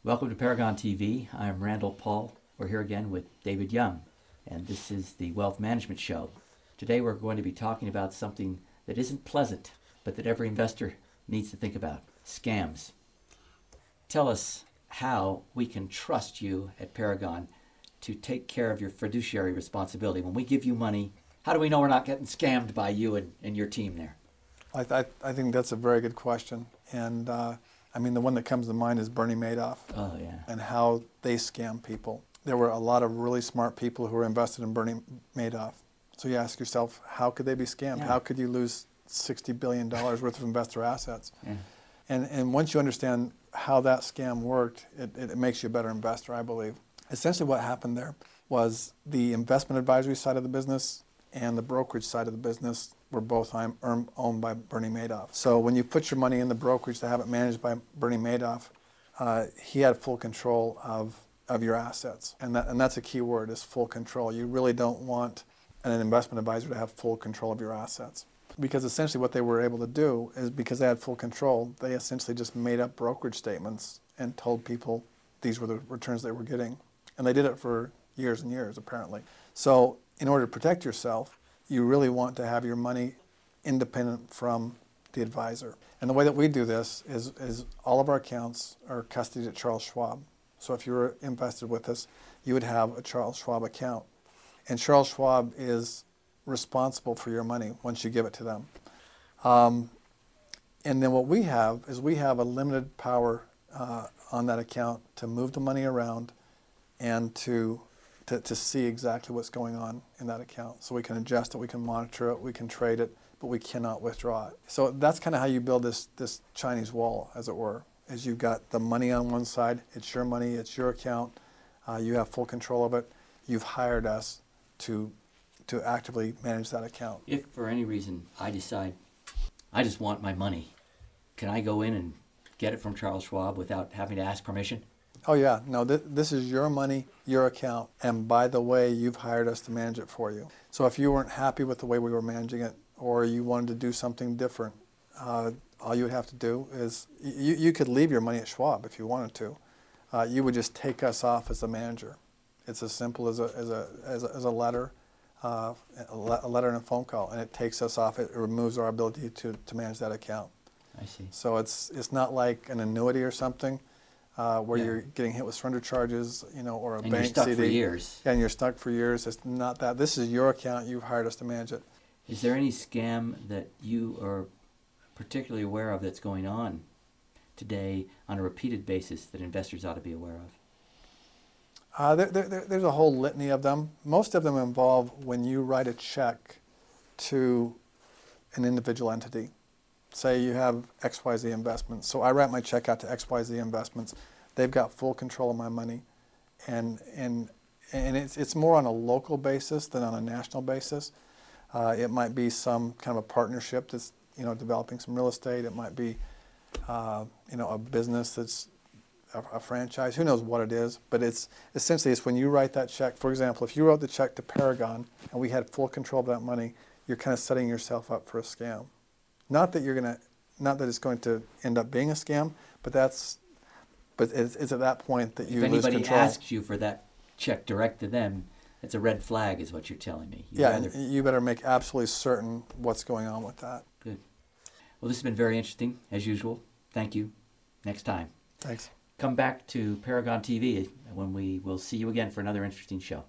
Welcome to Paragon TV. I'm Randall Paul. We're here again with David Young, and this is the Wealth Management Show. Today we're going to be talking about something that isn't pleasant, but that every investor needs to think about: scams. Tell us how we can trust you at Paragon to take care of your fiduciary responsibility. When we give you money, how do we know we're not getting scammed by you and your team there? I think that's a very good question. And the one that comes to mind is Bernie Madoff. Oh, yeah. And how they scam people. There were a lot of really smart people who were invested in Bernie Madoff. So you ask yourself, how could they be scammed? Yeah. How could you lose $60 billion worth of investor assets? Yeah. And once you understand how that scam worked, it makes you a better investor, I believe. Essentially what happened there was the investment advisory side of the business and the brokerage side of the business were both owned by Bernie Madoff. So when you put your money in the brokerage to have it managed by Bernie Madoff, he had full control of your assets. And that's a key word, is full control. You really don't want an investment advisor to have full control of your assets. Because essentially what they were able to do is, because they had full control, they essentially just made up brokerage statements and told people these were the returns they were getting. And they did it for years and years, apparently. So in order to protect yourself, you really want to have your money independent from the advisor. And the way that we do this is all of our accounts are custodied at Charles Schwab. So if you were invested with us, you would have a Charles Schwab account. And Charles Schwab is responsible for your money once you give it to them. And then what we have is we have a limited power on that account to move the money around and to see exactly what's going on in that account. So we can adjust it, we can monitor it, we can trade it, but we cannot withdraw it. So that's kind of how you build this Chinese wall, as it were, is you've got the money on one side, it's your money, it's your account, you have full control of it, you've hired us to actively manage that account. If for any reason I decide I just want my money, can I go in and get it from Charles Schwab without having to ask permission? Oh yeah, no, this is your money, your account, and by the way, you've hired us to manage it for you. So if you weren't happy with the way we were managing it, or you wanted to do something different, all you would have to do is, you could leave your money at Schwab if you wanted to. You would just take us off as the manager. It's as simple as a letter, a letter and a phone call, and it takes us off. It removes our ability to manage that account. I see. So it's not like an annuity or something where Yeah. you're getting hit with surrender charges, or a And bank you're stuck CD. for years. Yeah, and you're stuck for years. It's not that. This is your account. You've hired us to manage it. Is there any scam that you are particularly aware of that's going on today on a repeated basis that investors ought to be aware of? There's a whole litany of them. Most of them involve when you write a check to an individual entity. Say you have XYZ Investments. So I write my check out to XYZ Investments. They've got full control of my money. And it's more on a local basis than on a national basis. It might be some kind of a partnership that's developing some real estate. It might be a business that's a franchise. Who knows what it is? But it's when you write that check. For example, if you wrote the check to Paragon and we had full control of that money, you're kind of setting yourself up for a scam. Not that it's going to end up being a scam, but it's at that point that you lose control. If anybody asks you for that check direct to them, it's a red flag, is what you're telling me. You better make absolutely certain what's going on with that. Good. Well, this has been very interesting, as usual. Thank you. Next time. Thanks. Come back to Paragon TV when we will see you again for another interesting show.